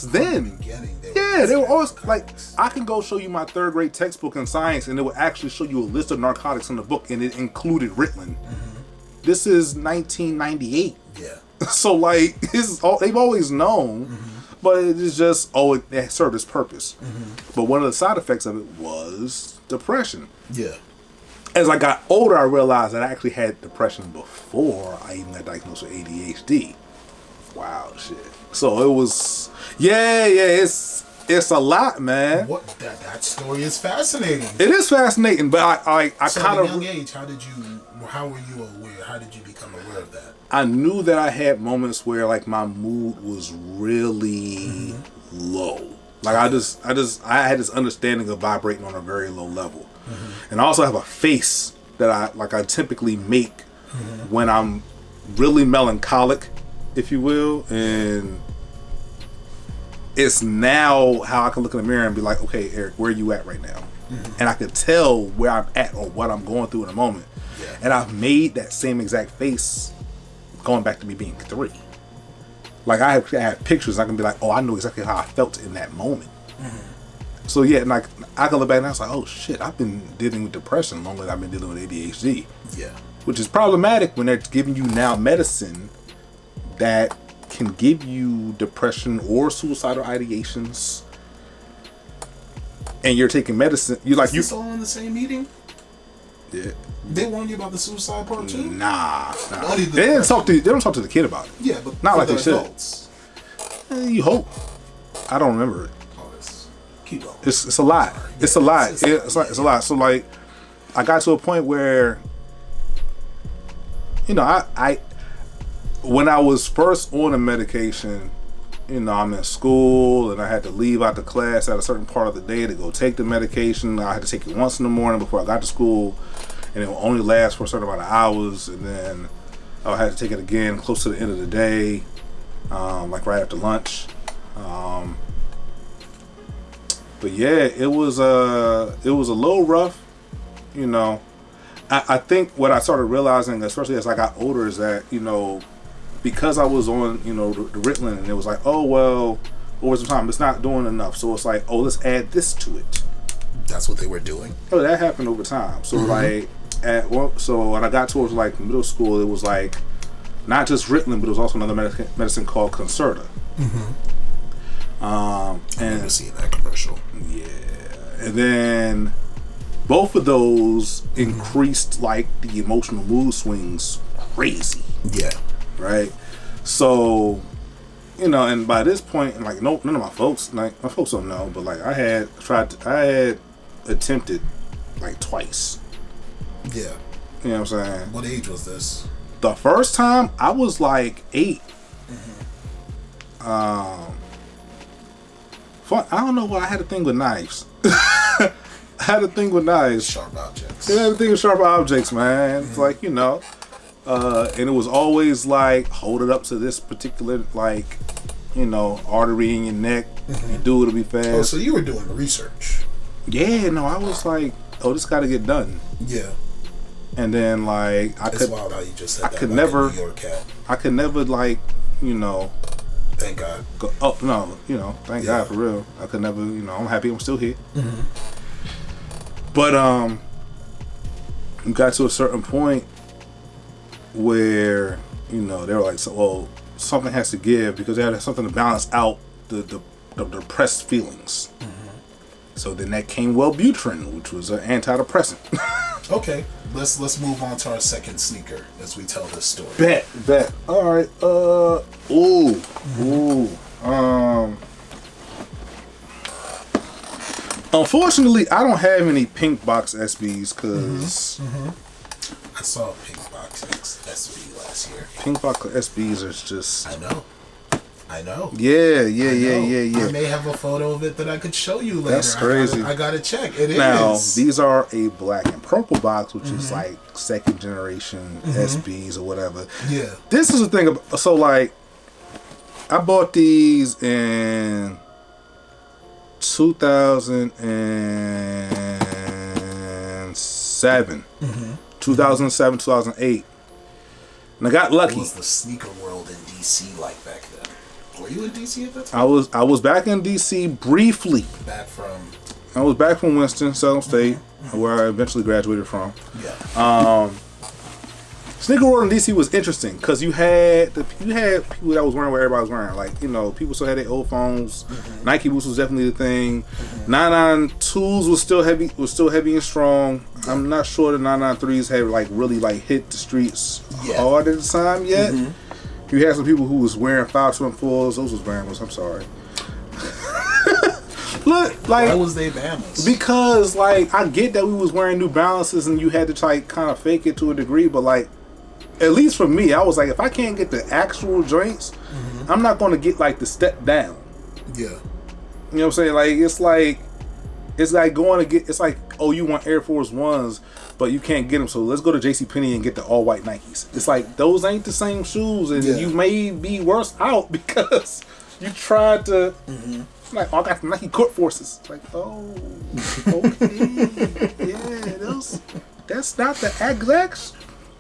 Then, they were always like, I can go show you my third grade textbook in science, and it would actually show you a list of narcotics in the book, and it included Ritalin. This is 1998. Yeah. So like, they've always known, but it is just it served its purpose. But one of the side effects of it was depression. Yeah. As I got older, I realized that I actually had depression before I even got diagnosed with ADHD. Wow, shit. So it was, it's a lot, man. What that story is fascinating. It is fascinating, but I so kind of. At a young age, how were you aware? How did you become aware of that? I knew that I had moments where like my mood was really low. Like I had this understanding of vibrating on a very low level, and I also have a face that I typically make when I'm really melancholic, if you will, and it's now how I can look in the mirror and be like, okay, Eric, where are you at right now? And I can tell where I'm at or what I'm going through in a moment. Yeah. And I've made that same exact face going back to me being 3. Like I have pictures, I can be like, oh, I know exactly how I felt in that moment. So yeah, and like I can look back and I was like, oh shit, I've been dealing with depression longer than I've been dealing with ADHD. Yeah. Which is problematic when they're giving you now medicine that can give you depression or suicidal ideations, and you're taking medicine. You like Is this all in the same meeting? Yeah. They warned you about the suicide part too? Nah. They don't talk to the kid about it. Yeah, but not like they adults. should. You hope. I don't remember it. Keep going. It's a lot. It's a lot. It's a lot. So like, I got to a point where, I when I was first on a medication, I'm in school and I had to leave out the class at a certain part of the day to go take the medication. I had to take it once in the morning before I got to school, and it would only last for a certain amount of hours, and then I had to take it again close to the end of the day, like right after lunch. But yeah, it was a little rough, I think what I started realizing, especially as I got older, is that, because I was on, the Ritalin, and it was like, oh, well, over some time, it's not doing enough. So it's like, oh, let's add this to it. That's what they were doing? Oh, that happened over time. So like, so when I got towards like middle school, it was like, not just Ritalin, but it was also another medicine called Concerta. I've never seen that commercial. Yeah. And then both of those increased like the emotional mood swings crazy. Yeah. Right. So, and by this point, like none of my folks don't know, but like I had attempted like twice. Yeah. You know what I'm saying? What age was this? The first time I was like 8. I don't know why I had a thing with knives. I had a thing with knives. Sharp objects. Yeah, I had a thing with sharp objects, man. It's like, and it was always like, hold it up to this particular, like, artery in your neck. You do it, it'll be fast. Oh, so you were doing research. Yeah, no, I was like, oh, this got to get done. Yeah. And then, like, it's wild how you just said I that could like never, a New York cat. I could never, like, Thank God. Thank God for real. I could never, I'm happy I'm still here. But, you got to a certain point where, they were like, so, well, something has to give, because they had something to balance out the depressed feelings. So then that came Wellbutrain, which was an antidepressant. Okay, let's move on to our second sneaker as we tell this story. Bet. All right. Unfortunately, I don't have any pink box SBs because I saw a pink box SB last year. Pink box SBs are just. I know. Yeah. I may have a photo of it that I could show you later. That's crazy. I gotta check. It now, is. These are a black and purple box, which is like second generation SBs or whatever. Yeah. This is the thing. So like, I bought these in 2007. 2007, 2008. And I got lucky. What was the sneaker world in DC like back then? Were you in DC at that time? I was back in DC briefly. I was back from Winston, Salem State, where I eventually graduated from. Yeah. Sneaker world in DC was interesting because you had people that was wearing what everybody was wearing. Like, you know, people still had their old phones. Nike boots was definitely the thing. 992s was still heavy and strong. I'm not sure the 993s had like really like hit the streets hard at the time yet. You had some people who was wearing 524s. Those was Bama's. I'm sorry. Look, like, why was they Bama's? Because like I get that we was wearing New Balances and you had to like kind of fake it to a degree, but like at least for me, I was like, if I can't get the actual joints, I'm not going to get like the step down. Yeah. You know what I'm saying? Like it's like going to get. It's like, oh, you want Air Force Ones, but you can't get them. So let's go to JCPenney and get the all white Nikes. It's like those ain't the same shoes, and you may be worse out because you tried to. Like, oh, I got the Nike Court Forces. Like, oh, okay, yeah, that's not the exact.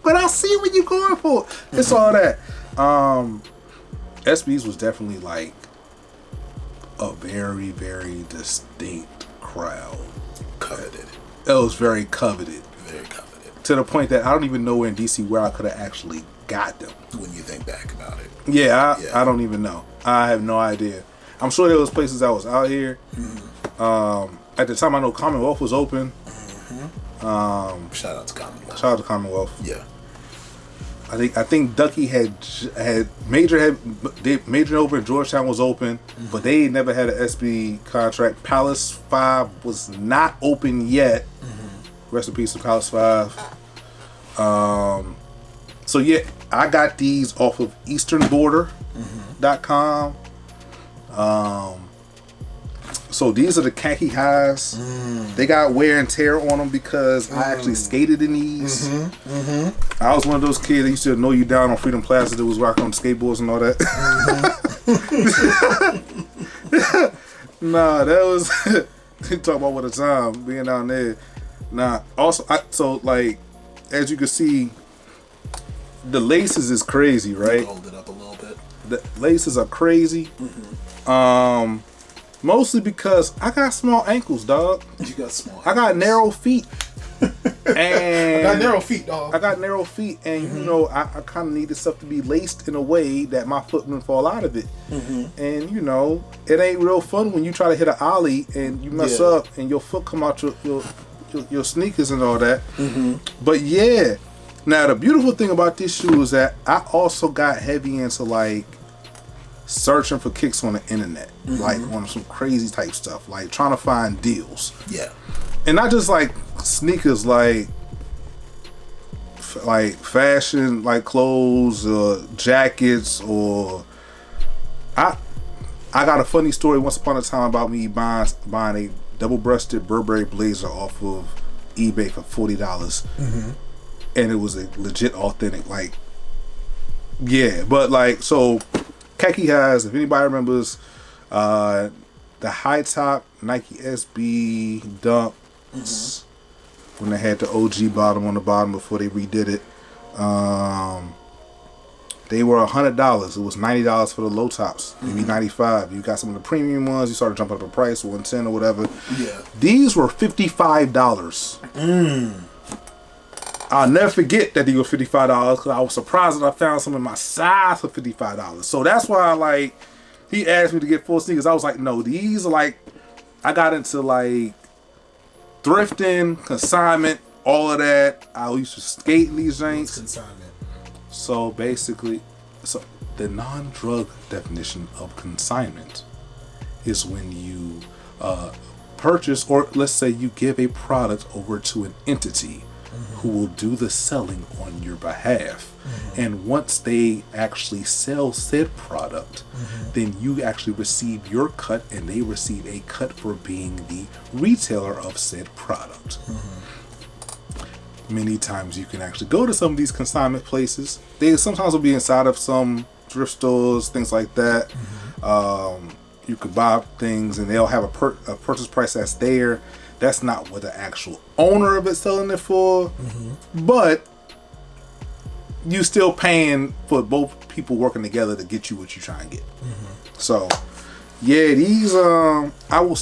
But I see what you're going for. It's all that. SBs was definitely like a very, very distinct crowd. Coveted. It was very coveted. Very coveted. To the point that I don't even know in DC where I could have actually got them. When you think back about it. Yeah, I don't even know. I have no idea. I'm sure there was places I was out here. At the time, I know Commonwealth was open. Shout out to Commonwealth. Shout out to Commonwealth. Yeah. I think Ducky had Major open. Georgetown was open, but they never had an SB contract. Palace 5 was not open yet. Rest in peace to Palace 5. So yeah, I got these off of EasternBorder.com. So these are the khaki highs. They got wear and tear on them because I actually skated in these. I was one of those kids that used to know you down on Freedom Plaza that was rocking on skateboards and all that. Nah, that was talk about what a time being down there. Nah, also so like as you can see, the laces is crazy, right? Hold it up a little bit. The laces are crazy. Mostly because I got small ankles, dog. You got small ankles. I got narrow feet. And I got narrow feet, dog. I got narrow feet, and you know, I kind of needed stuff to be laced in a way that my foot wouldn't fall out of it. And you know, it ain't real fun when you try to hit an ollie and you mess up and your foot come out your sneakers and all that. But yeah, now the beautiful thing about this shoe is that I also got heavy into like searching for kicks on the internet, like on some crazy type stuff, like trying to find deals. Yeah, and not just like sneakers, like fashion, like clothes, jackets, or I got a funny story once upon a time about me buying a double-breasted Burberry blazer off of eBay for $40, and it was a legit authentic, like, yeah, but like so. Khaki highs, if anybody remembers, the high top Nike SB Dunks, when they had the OG bottom on the bottom before they redid it, they were $100. It was $90 for the low tops, maybe $95. You got some of the premium ones, you started jumping up the price, $110 or whatever. Yeah, these were $55. I'll never forget that they were $55 because I was surprised that I found some in my size for $55. So that's why, like, he asked me to get 4 sneakers. I was like, no, these are like, I got into like thrifting, consignment, all of that. I used to skate in these things. Consignment. So basically, the non-drug definition of consignment is when you purchase, or let's say you give a product over to an entity who will do the selling on your behalf. And once they actually sell said product, then you actually receive your cut and they receive a cut for being the retailer of said product. Many times you can actually go to some of these consignment places. They sometimes will be inside of some thrift stores, things like that. You could buy things and they'll have a purchase price that's there. That's not what the actual owner of it's selling it for. But you still paying for both people working together to get you what you trying to get. So yeah, these I will